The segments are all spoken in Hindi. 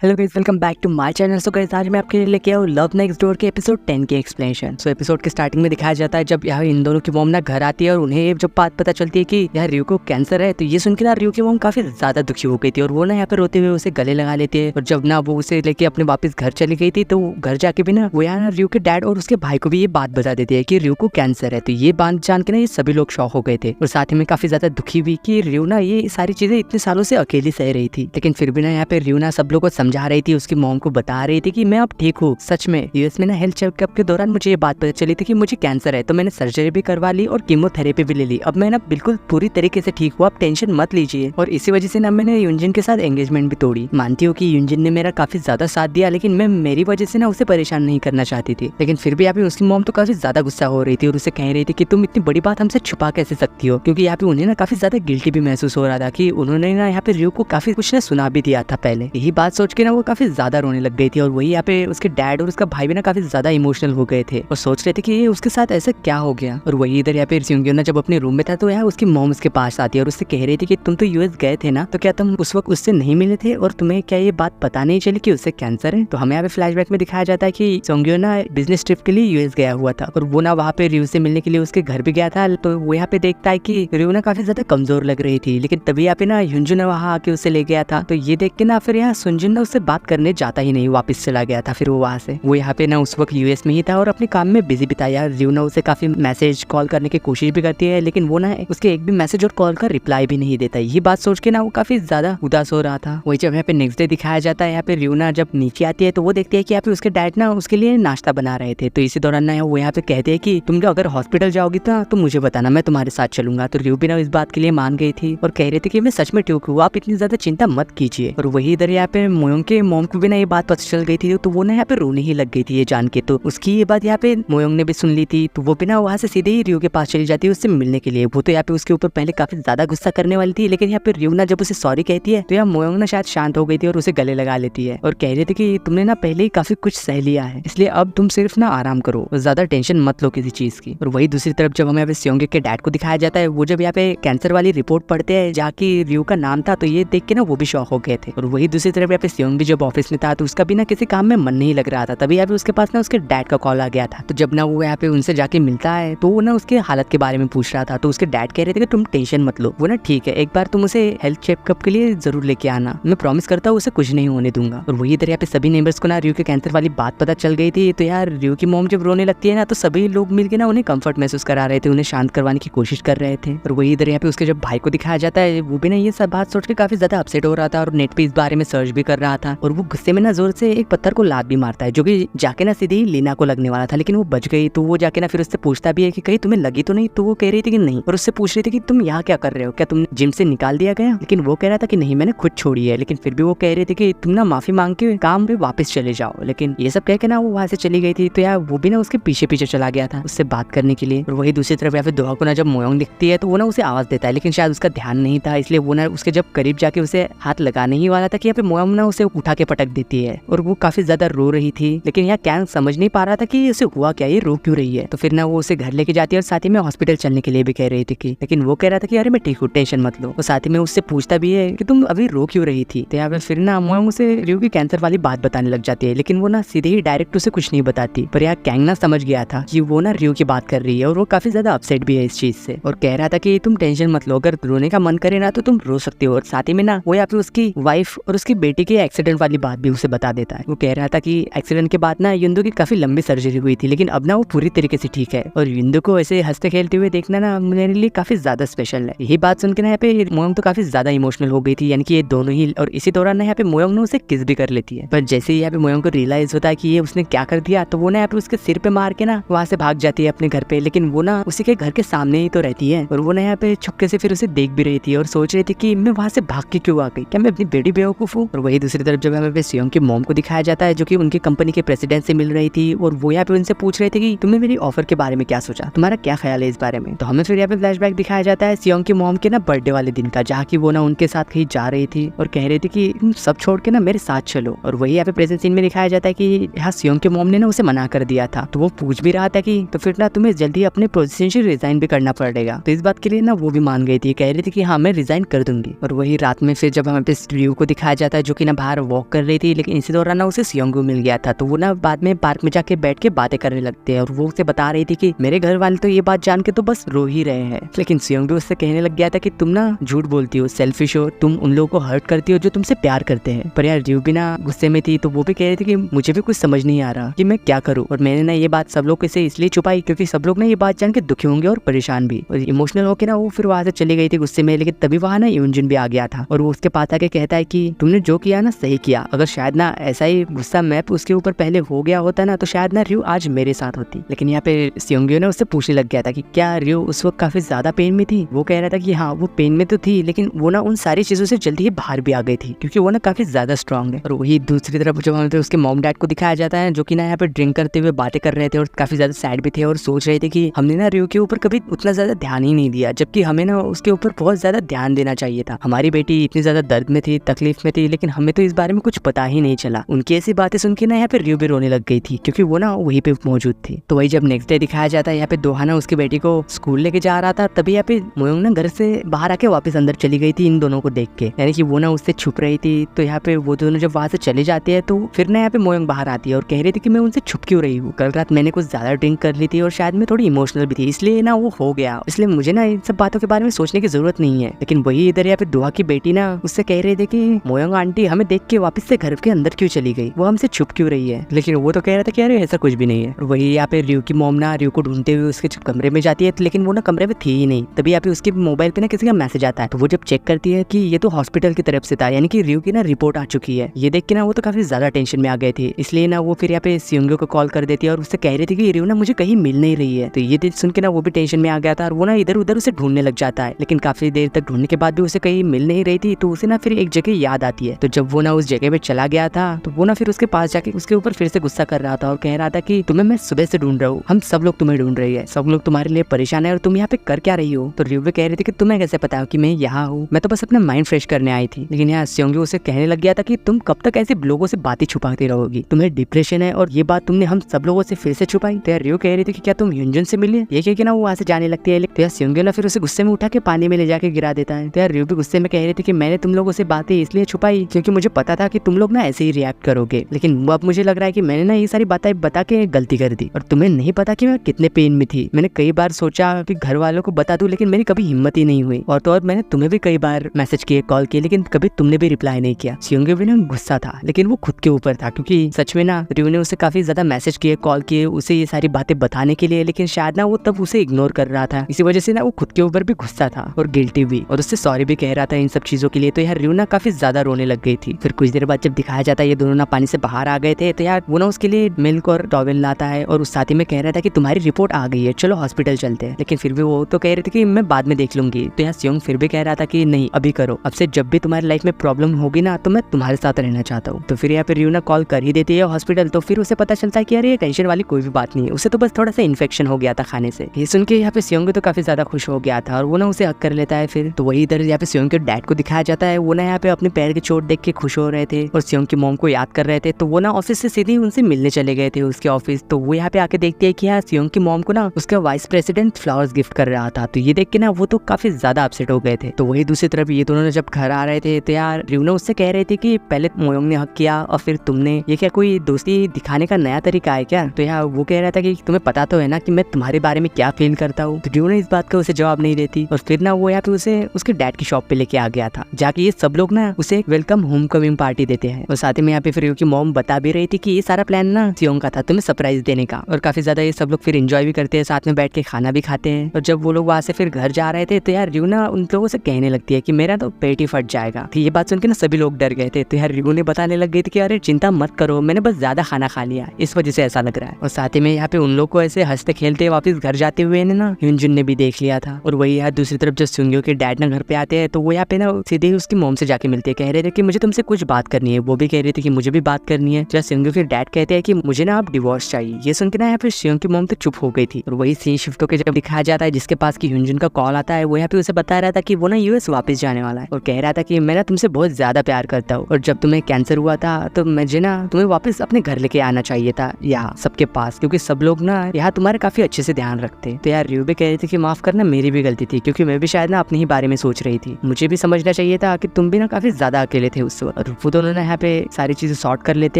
Hello guys, welcome back to my channel. So guys, आज मैं आपके लिए लेके आया हूँ लव नेक्स्ट डोर के एपिसोड 10 की एक्सप्लेनेशन। सो एपिसोड के स्टार्टिंग में दिखाया जाता है जब यहाँ इन दोनों की मॉम ना घर आती है और उन्हें जब बात पता चलती है कि यार रियो को कैंसर है, तो ये सुन के ना रियो की मॉम काफी ज्यादा दुखी हो गई थी और वो ना यहाँ पे रोते हुए उसे गले लगा लेती है। और जब ना वो उसे लेके अपने वापस घर चली गई थी, तो घर जाके भी ना वो यहाँ रियो के डैड और उसके भाई को भी ये बात बता देती है कि रियो को कैंसर है। तो ये बात जान के ना ये सभी लोग शॉक हो गए थे और साथ ही में काफी ज्यादा दुखी हुई कि रियो ना ये सारी चीजें इतने सालों से अकेली सह रही थी। लेकिन फिर भी ना यहाँ पे रियो ना सब लोग को समझा रही थी, उसकी मॉम को बता रही थी कि मैं अब ठीक हूँ। सच में यूएस में ना हेल्थ चेकअप के दौरान मुझे ये बात पता चली थी कि मुझे कैंसर है, तो मैंने सर्जरी भी करवा ली और कीमोथेरेपी भी ले ली। अब मैं ना बिल्कुल पूरी तरीके से ठीक हूँ, आप टेंशन मत लीजिए। और इसी वजह से ना मैंने यूनजिन के साथ एंगेजमेंट भी तोड़ी। मानती हूँ कि यूनजिन ने मेरा काफी ज्यादा साथ दिया, लेकिन मैं मेरी वजह से ना उसे परेशान नहीं करना चाहती थी। लेकिन फिर भी यहाँ पे उसकी मॉम तो काफी ज्यादा गुस्सा हो रही थी और उसे कह रही थी कि तुम इतनी बड़ी बात हमसे छुपा कैसे सकती हो, क्योंकि यहाँ पे उन्हें ना काफी ज्यादा गिल्टी भी महसूस हो रहा था कि उन्होंने ना यहाँ पे रियो को काफी कुछ ना सुना भी दिया था पहले। यही बात सोच के ना वो काफी ज्यादा रोने लग गई थी और वही यहाँ पे उसके डैड और उसका भाई भी ना काफी ज्यादा इमोशनल हो गए थे और सोच रहे थे कि ये उसके साथ ऐसा क्या हो गया। और वही इधर यहाँ पे सियोंग्यो ना जब अपने रूम में था, तो यहाँ उसकी मॉम उसके पास आती है और उससे कह रही थी कि तुम तो यूएस गए थे ना, तो क्या तुम उस वक्त उससे नहीं मिले थे और तुम्हें क्या ये बात पता नहीं चली कि उससे कैंसर है। तो हमें यहाँ पे फ्लैशबैक में दिखाया जाता है कि सियोंग्यो ना बिजनेस ट्रिप के लिए यूएस गया हुआ था और वो ना वहाँ पे रियो से मिलने के लिए उसके घर भी गया था। तो वो यहाँ पे देखता है कि रियो ना काफी ज्यादा कमजोर लग रही थी, लेकिन तभी यहाँ पे ना युनजुन वहाँ आके उसे ले गया था। तो ये देख के ना फिर यहाँ सुनजुन ना उससे बात करने जाता ही नहीं, वापस चला गया था। फिर वो वहाँ से वो यहाँ पे ना उस वक्त यूएस में ही था और अपने काम में बिजी भी था। यार रियो ना उसे काफी मैसेज कॉल करने की कोशिश भी करती है, लेकिन वो ना उसके एक भी मैसेज और कॉल का रिप्लाई भी नहीं देता। ये बात सोच के ना वो काफी ज्यादा उदास हो रहा था। वही जब यहाँ पे नेक्स्ट डे दिखाया जाता है, यहाँ पे रियो ना जब नीचे आती है तो वो देखती है कि यहाँ पे उसके डैड ना उसके लिए नाश्ता बना रहे थे। तो इसी दौरान ना वो यहाँ पे कहते हैं कि तुम अगर हॉस्पिटल जाओगी तो मुझे बताना, मैं तुम्हारे साथ चलूंगा। तो रियो भी ना इस बात के लिए मान गई थी और कह रही थी कि मैं सच में ठीक हूँ, आप इतनी ज्यादा चिंता मत कीजिए। और वही इधर यहाँ पे मोयोंग के मॉम को भी ना ये बात पता चल गई थी, तो वो ना यहाँ पे रोने ही लग गई थी ये जान के। तो उसकी ये बात यहाँ पे मोयोंग ने भी सुन ली थी, तो वो भी ना वहाँ से सीधे ही रियो के पास चली जाती है उससे मिलने के लिए। वो तो यहाँ पे उसके ऊपर पहले काफी ज्यादा गुस्सा करने वाली थी, लेकिन यहाँ पे रियो ना जब उसे सॉरी कहती है तो यहाँ मोयोंग ना शायद शांत हो गई थी और उसे गले लगा लेती है और कह रही थी कि तुमने ना पहले ही काफी कुछ सह लिया है, इसलिए अब तुम सिर्फ ना आराम करो, ज्यादा टेंशन मत लो किसी चीज की। और वही दूसरी तरफ जब हमें यहाँ पे सियोंगे के डैड को दिखाया जाता है, वो जब यहाँ पे कैंसर वाली रिपोर्ट पढ़ते हैं जहाँ की रियो का नाम था, तो ये देख के ना वो भी शॉक हो गए थे। और वही दूसरी तरफ यहाँ पे सियोंग भी जब ऑफिस में था, तो उसका भी ना किसी काम में मन नहीं लग रहा था। तभी यहाँ पे उसके पास ना उसके डैड का कॉल आ गया था। तो जब ना वो यहाँ पे उनसे जाके मिलता है, तो वो ना उसके हालत के बारे में पूछ रहा था। तो उसके डैड कह रहे थे कि तुम टेंशन मत लो, वो ना ठीक है, एक बार तुम उसे हेल्थ चेकअप के लिए जरूर लेके आना, मैं प्रॉमिस करता हूँ उसे कुछ नहीं होने दूंगा। और वही इधर यहाँ पे सभी नेबर्स को ना रियो के कैंसर वाली बात पता चल गई थी। तो यार रियो की मॉम जब रोने लगती है ना, तो सभी लोग मिलकर ना उन्हें कंफर्ट महसूस करा रहे थे, उन्हें शांत करवाने की कोशिश कर रहे थे। और वही इधर यहाँ पे उसके जब भाई को दिखाया जाता है, वो भी ना ये सब बात सोच के काफी ज्यादा अपसेट हो रहा था और नेट पे इस बारे में सर्च भी कर रहा था। और वो गुस्से में ना जोर से एक पत्थर को लात भी मारता है, जो कि जाके ना सीधे ही लीना को लगने वाला था, लेकिन वो बच गई। तो वो जाके ना फिर उससे पूछता भी है कि कहीं तुम्हें लगी तो नहीं। तो वो कह रही थी कि नहीं, और उससे पूछ रही थी कि तुम यहाँ क्या कर रहे हो, क्या तुम जिम से निकाल दिया गया। लेकिन वो कह रहा था कि नहीं, मैंने खुद छोड़ी है। लेकिन फिर भी वो कह रही थी कि तुम ना माफी मांग के काम पे वापस चले जाओ। लेकिन ये सब कह के ना वो वहाँ से चली गई थी। तो यार वो भी ना उसके पीछे पीछे चला गया था उससे बात करने के लिए। और वही दूसरी तरफ या फिर दोहा को ना जब मोयोंग दिखती है, तो वो ना उसे आवाज देता है, लेकिन शायद उसका ध्यान नहीं था, इसलिए वो ना उसके जब करीब जाके उसे हाथ लगाने ही वाला था कि यहाँ पे मोयोंग ना उसे उठा के पटक देती है और वो काफी ज्यादा रो रही थी। लेकिन यहाँ कैन समझ नहीं पा रहा था कि उसे हुआ क्या, ये रो क्यों रही है। तो फिर ना वो उसे घर लेके जाती है और साथ ही में हॉस्पिटल चलने के लिए भी कह रही थी कि, लेकिन वो कह रहा था कि अरे मैं ठीक हूँ, टेंशन मत लो। और साथ ही में उससे पूछता भी है कि तुम अभी रो क्यों रही थी। तो यहाँ पे फिर ना मोयोंग उसे रियो की कैंसर वाली बात बताने लग जाती है, लेकिन वो ना सीधे ही डायरेक्ट उसे कुछ नहीं बताती। पर यहाँ कैंग ना समझ गया था कि वो ना रियो की बात कर रही है और वो काफी ज्यादा अपसेट भी है इस चीज से और कह रहा था कि तुम टेंशन मत लो, अगर रोने का मन करे ना तो तुम रो सकते हो। और साथ ही में ना वो यहाँ पे उसकी वाइफ और उसकी बेटी के एक्सीडेंट वाली बात भी उसे बता देता है। वो कह रहा था कि एक्सीडेंट के बाद ना युंदो की काफी लंबी सर्जरी हुई थी, लेकिन अब ना वो पूरी तरीके से ठीक है और युंदो को ऐसे हंसते खेलते हुए देखना ना मेरे लिए काफी ज्यादा स्पेशल है। यही बात सुनकर ना यहाँ पे मोयोंग तो काफी ज्यादा इमोशनल हो गई थी, यानी कि ये दोनों ही। और इसी दौरान ना यहाँ पे मोयोंग ने उसे किस भी कर लेती है। पर जैसे ही यहाँ पे मोयोंग को रियलाइज होता है कि ये उसने क्या कर दिया, तो वो ना यहाँ पे उसके सिर पे मार के ना वहाँ से भाग जाती है अपने घर पे। लेकिन वो ना उसी के घर के सामने ही तो रहती है और वो ना यहाँ पे छुपके से फिर उसे देख भी रही थी और सोच रही थी कि मैं वहाँ से भाग के क्यों आ गई, क्या मैं अपनी बेटी बेवकूफ हूँ। और वही दूसरी तरफ जब हमें सियोंग की मॉम को दिखाया जाता है, जो कि उनकी कंपनी के प्रेसिडेंट से मिल रही थी और वो यहाँ पे उनसे पूछ रहे थे कि तुमने मेरी ऑफर के बारे में क्या सोचा, तुम्हारा क्या ख्याल है इस बारे में। तो हमें फिर यहाँ पे फ्लैशबैक दिखाया जाता है सियोंग की मॉम के ना बर्थडे वाले दिन का, जहाँ की वो ना उनके साथ कहीं जा रही थी और कह रही थी कि तुम सब छोड़ के ना मेरे साथ चलो। और वही यहाँ पे प्रेजेंट सीन में दिखाया जाता है कि यहाँ सियोंग के मॉम ने ना उसे मना कर दिया था। तो वो पूछ भी रहा था कि तो फिर ना तुम्हें जल्दी अपने पोजीशन से रिजाइन भी करना पड़ेगा। तो इस बात के लिए ना वो भी मान गई थी, कह रही थी कि हाँ मैं रिजाइन कर दूंगी। और वही रात में फिर जब हमें पे रियो को दिखाया जाता है, जो कि ना बाहर बाहर वॉक कर रही थी, लेकिन इसी दौरान ना उसे सियोंगू मिल गया था। तो वो ना बाद में पार्क में जाके बैठ के बातें करने लगते हैं और वो उसे बता रही थी कि मेरे घर वाले तो ये बात जान के तो बस रो ही रहे हैं। लेकिन सियोंगू उससे कहने लग गया था कि तुम ना झूठ बोलती हो, सेल्फिश हो, तुम उन लोगों को हर्ट करती हो जो तुमसे प्यार करते हैं। पर यार रियो भी ना गुस्से में थी, तो वो भी कह रही थी कि मुझे भी कुछ समझ नहीं आ रहा कि मैं क्या करूँ। और मैंने ना ये बात सब लोग से इसलिए छुपाई क्योंकि सब लोग ना ये बात जान के दुखी होंगे और परेशान भी। और इमोशनल होकर ना वो फिर वहां से चली गई थी गुस्से में। लेकिन तभी वहां ना यूनजिन भी आ गया था और वो उसके पास आके कहता है कि तुमने जो किया ना सही किया, अगर शायद ना ऐसा ही गुस्सा मैप उसके ऊपर पहले हो गया होता ना तो शायद ना रियो आज मेरे साथ होती। लेकिन यहाँ पे सियोंग्यो ने उससे पूछने लग गया था कि क्या रियो उस वक्त काफी ज्यादा पेन में थी। वो कह रहा था कि हाँ वो पेन में तो थी, लेकिन वो ना उन सारी चीजों से जल्दी ही बाहर भी आ गई थी क्योंकि वो ना काफी ज्यादा स्ट्रांग है। और वही दूसरी तरफ जो हमें उसके मॉम डैड को दिखाया जाता है जो कि ना यहाँ पे ड्रिंक करते हुए बातें कर रहे थे और काफी ज्यादा सैड भी थे और सोच रहे थे कि हमने ना रियो के ऊपर कभी उतना ज्यादा ध्यान ही नहीं दिया, जबकि हमें ना उसके ऊपर बहुत ज्यादा ध्यान देना चाहिए था। हमारी बेटी इतनी ज्यादा दर्द में थी, तकलीफ में थी, लेकिन हमें तो इस बारे में कुछ पता ही नहीं चला। उनकी ऐसी बातें सुन के ना यहाँ पे रियो भी रोने लग गई थी क्योंकि वो ना वहीं पे मौजूद थी। तो वही जब नेक्स्ट डे दिखाया जाता है यहाँ पे दोहा ना उसकी बेटी को स्कूल लेके जा रहा था, तभी यहाँ पे मोयोंग ना घर से बाहर आके वापस अंदर चली गई थी इन दोनों को देख के, यानी कि वो ना उससे छुप रही थी। तो यहाँ पे वो दोनों जब वहां से चले जाते हैं तो फिर ना यहाँ पे मोयोंग बाहर आती है और कह रही थी कि मैं उनसे छुप क्यों रही हूँ, कल रात मैंने कुछ ज्यादा ड्रिंक कर ली थी और शायद मैं थोड़ी इमोशनल भी थी, इसलिए ना वो हो गया, इसलिए मुझे ना इन सब बातों के बारे में सोचने की जरूरत नहीं है। लेकिन वही इधर यहाँ पे दोहा की बेटी ना उससे कह रही थी कि मोयोंग आंटी हमें देख के वापस से घर के अंदर क्यों चली गई, वो हमसे छुप क्यों रही है। लेकिन वो तो कह रहा था कि अरे ऐसा कुछ भी नहीं है। और वही यहाँ पे रियो की मॉम ना रियो को ढूंढते हुए उसके कमरे में जाती है, लेकिन वो ना कमरे में थी ही नहीं। तभी यहाँ पे उसके मोबाइल पे ना किसी का मैसेज आता है, तो वो जब चेक करती है कि ये तो हॉस्पिटल की तरफ से था, यानी कि रियो की ना रिपोर्ट आ चुकी है। ये देख के ना वो तो काफी ज्यादा टेंशन में आ गए थे, इसलिए ना वो फिर यहाँ पे सियोंग्यो को कॉल कर देती है और उससे कह रही थी कि रियो ना मुझे कहीं मिल नहीं रही है। तो ये सुन के ना वो भी टेंशन में आ गया था और वो ना इधर उधर उसे ढूंढने लग जाता है। लेकिन काफी देर तक ढूंढने के बाद भी उसे कहीं मिल नहीं रही थी, तो उसे ना फिर एक जगह याद आती है। तो जब वो ना उस जगह पे चला गया था तो वो ना फिर उसके पास जाके उसके ऊपर फिर से गुस्सा कर रहा था और कह रहा था कि तुम्हें मैं सुबह से ढूंढ रहा हूँ, हम सब लोग तुम्हें ढूंढ रही है, सब लोग तुम्हारे लिए परेशान है और तुम यहाँ पे कर क्या रही हो। तो रियो भी कह रही थी कि तुम्हें कैसे पता कि मैं यहाँ हूँ, मैं तो बस अपना माइंड फ्रेश करने आई थी। लेकिन यहाँ सियोंग्यो उसे कहने लग गया था कि तुम कब तक ऐसे लोगों से बातें छुपाती रहोगी, तुम्हें डिप्रेशन है और ये बात तुमने हम सब लोगों से फिर से छुपाई। तो यार रियो कह रही थी कि क्या तुम यूनजन से मिले, ये कह के ना वो वहाँ से जाने लगती है। तो यार सियोंग्यो ना फिर उसे गुस्से में उठा के पानी में ले जाके गिरा देता है। तो यार रियो भी गुस्से में कह रही थी कि मैंने तुम लोगों से बातें इसलिए छुपाई क्योंकि मुझे पता था कि तुम लोग ना ऐसे ही रिएक्ट करोगे, लेकिन अब मुझे लग रहा है कि मैंने ना ये सारी बातें बता के गलती कर दी और तुम्हें नहीं पता कि मैं कितने पेन में थी। मैंने कई बार सोचा कि घर वालों को बता दूं, लेकिन मेरी कभी हिम्मत ही नहीं हुई। और तो और मैंने तुम्हें भी कई बार मैसेज किए, कॉल किए, लेकिन कभी तुमने भी रिप्लाई नहीं किया। सियोंग्यो भी ना गुस्सा था, लेकिन वो खुद के ऊपर था क्योंकि सच में ना रियो ने उसे काफी ज्यादा मैसेज किए, कॉल किए उसे ये सारी बातें बताने के लिए, लेकिन शायद ना वो तब उसे इग्नोर कर रहा था। इसी वजह से ना वो खुद के ऊपर भी गुस्सा था और गिल्टी भी, और उससे सॉरी भी कह रहा था इन सब चीजों के लिए। तो यार रियो ना काफी ज्यादा रोने लग गई थी। फिर कुछ देर बाद जब दिखाया जाता है ये दोनों ना पानी से बाहर आ गए थे, तो यार वो ना उसके लिए मिल्क और टॉवेल लाता है और उस साथी में कह रहा था कि तुम्हारी रिपोर्ट आ गई है, चलो हॉस्पिटल चलते हैं। लेकिन फिर भी वो तो कह रही थी कि मैं बाद में देख लूंगी। तो यार सियोंग फिर भी कह रहा था कि नहीं अभी करो, अब से जब भी तुम्हारी लाइफ में प्रॉब्लम होगी ना तो मैं तुम्हारे साथ रहना चाहता हूँ। तो फिर यहाँ पे रियो ना कॉल कर ही देती है हॉस्पिटल। तो फिर उसे पता चलता है कि यार ये टेंशन वाली कोई भी बात नहीं है, उसे तो बस थोड़ा सा इन्फेक्शन हो गया था खाने से। ये सुन के यहाँ पे सियोंग तो काफी ज्यादा खुश हो गया था और वो ना उसे हक कर लेता है। फिर तो वही इधर यहाँ पे सियोंग के डैड को दिखाया जाता है, वो ना यहाँ पे अपने पैर की चोट देख के खुश हो रहे थे और सियोंग की मॉम को याद कर रहे थे। तो वो ना ऑफिस से सीधे उनसे मिलने चले गए थे उसके ऑफिस। तो वो यहाँ पे आके देखती है कि यार सियोंग की मॉम को ना उसका वाइस प्रेसिडेंट फ्लावर्स गिफ्ट कर रहा था। तो ये देख के ना वो तो काफी ज्यादा अपसेट हो गए थे। तो वही दूसरी तरफ ये दोनों जब घर आ रहे थे तो यार रियो ने उससे कह रहे थे कि पहले मोयोंग ने हक किया और फिर तुमने, ये क्या कोई दोस्ती दिखाने का नया तरीका है क्या। तो यार वो कह रहा था कि तुम्हें पता तो है ना कि मैं तुम्हारे बारे में क्या फील करता हूँ। तो रियो ने इस बात का उसे जवाब नहीं देती और फिर ना वो यहाँ पे उसे उसके डैड की शॉप पे लेके आ गया था, जाके ये सब लोग ना उसे एक वेलकम होम कमिंग पार्टी देते हैं। और साथ ही में यहाँ पे फिर रियो की मॉम बता भी रही थी कि ये सारा प्लान ना सियोंग का था तुम्हें सरप्राइज देने का। और काफी ज्यादा ये सब लोग फिर एंजॉय भी करते हैं, साथ में बैठ के खाना भी खाते हैं। और जब वो लोग वहाँ से फिर घर जा रहे थे तो यार रियो ना उन लोगों से कहने लगती है कि मेरा तो पेट ही फट जाएगा। तो ये बात सुन के ना सभी लोग डर गए थे। तो यार रियो ने बताने लग गई थी कि अरे चिंता मत करो, मैंने बस ज्यादा खाना खा लिया, इस वजह से ऐसा लग रहा है। और साथ ही में यहाँ पे उन लोग को ऐसे हंसते खेलते वापस घर जाते हुए ना यूनजुन ने भी देख लिया था। और वही यार दूसरी तरफ जब सियोंग्यो के डैड ना घर पे आते हैं तो वो यहाँ पे ना सीधे ही उसकी मॉम से जाके मिलते हैं, कह रहे थे कि मुझे तुमसे कुछ बात करनी है। वो भी कह रही थी कि मुझे भी बात करनी है। जब सियोंग्यो के डैड कहते हैं कि मुझे ना आप डिवोर्स चाहिए। ये सुन के ना यहाँ पे सियोंग की मॉम तो चुप हो गई थी। और वही सीन शिफ्ट होकर जब दिखाया जाता है जिसके पास की यूनजुन का कॉल आता है, वो यहाँ पे उसे बता रहा था कि वो ना यूएस वापस जाने वाला है और कह रहा था कि मैं ना तुमसे बहुत ज्यादा प्यार करता हूँ और जब तुम्हें कैंसर हुआ था तो मुझे ना तुम्हें वापस अपने घर लेके आना चाहिए था यहाँ सबके पास, क्योंकि सब लोग ना यहाँ तुम्हारे काफी अच्छे से ध्यान रखते। तो यार रियो भी कह रही थी कि माफ करना मेरी भी गलती थी, क्योंकि मैं भी शायद ना अपने ही बारे में सोच रही थी, मुझे भी समझना चाहिए था कि तुम भी ना काफी ज्यादा अकेले थे उस वक्त। और वो दोनों ना यहाँ पे सारी चीजें सॉर्ट कर लेते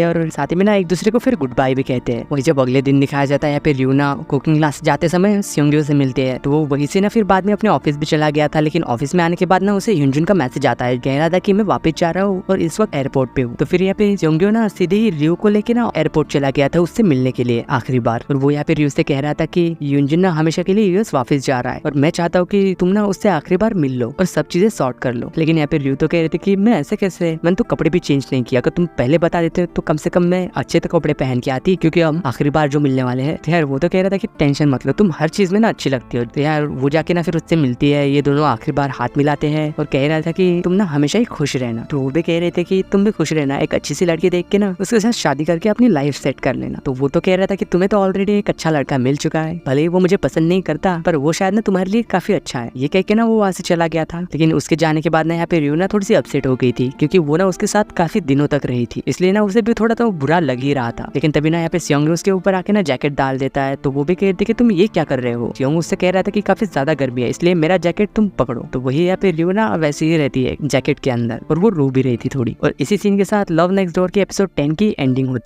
हैं और साथ ही में ना एक दूसरे को फिर गुड बाय भी कहते हैं। वही जब अगले दिन दिखाया जाता है यहाँ पे रियो ना कुकिंग क्लास जाते समय सेयोंग्यो से मिलते हैं, तो वो वहीं से ना फिर बाद में अपने ऑफिस भी चला गया था। लेकिन ऑफिस में आने के बाद ना उसे ह्यूनजुन का मैसेज आता है, कह रहा था कि मैं वापस जा रहा हूँ और इस वक्त एयरपोर्ट पे हूँ। तो फिर यहाँ पे सेयोंग्यो ना सीधे ही रियो को लेके ना एयरपोर्ट चला गया था उससे मिलने के लिए आखिरी बार। और वो यहाँ पे रियो से कह रहा था कि ह्यूनजुन ना हमेशा के लिए यूएस वापस जा रहा है और मैं चाहता हूँ कि तुम ना उससे आखिरी बार मिल लो और सब चीजें सॉर्ट कर लो। लेकिन यहाँ पे रियो तो कह रहे थे कि मैं ऐसे कैसे, मैंने तो कपड़े भी चेंज नहीं किया, अगर तुम पहले बता देते तो कम से कम मैं अच्छे तो कपड़े पहन के आती, क्योंकि हम आखिरी बार जो मिलने वाले हैं। तो यार वो तो कह रहा था कि टेंशन मत लो, तुम हर चीज में ना अच्छी लगती हो। तो यार वो जाके ना फिर उससे मिलती है, ये दोनों आखिरी बार हाथ मिलाते हैं और कह रहा था कि तुम ना हमेशा ही खुश रहना। तो वो भी कह रहे थे कि तुम भी खुश रहना, एक अच्छी सी लड़की देख के ना उसके साथ शादी करके अपनी लाइफ सेट कर लेना। तो वो तो कह रहा था कि तुम्हें तो ऑलरेडी एक अच्छा लड़का मिल चुका है, भले ही वो मुझे पसंद नहीं करता पर वो शायद ना तुम्हारे लिए काफी अच्छा है। ये कह के ना वो वहां से चला गया था। लेकिन उसके जाने के बाद ना यहाँ पे रियो ना थोड़ी सी अपसेट हो गई थी, क्योंकि वो ना उसके साथ काफी दिनों तक रही थी, इसलिए ना उसे भी थोड़ा तो बुरा लग ही रहा था। लेकिन तभी ना यहाँ पे सेयोंग्यो उसके ऊपर आके ना जैकेट डाल देता है, तो वो भी कहती कि तुम ये क्या कर रहे हो। सेयोंग उससे कह रहा था कि काफी ज्यादा गर्मी है इसलिए मेरा जैकेट तुम पकड़ो। तो वही यहाँ पे रियो ना वैसे ही रहती है जैकेट के अंदर और वो रो भी रही थी थोड़ी। और इसी सीन के साथ लव नेक्स्ट डोर के एपिसोड 10 की एंडिंग होती है।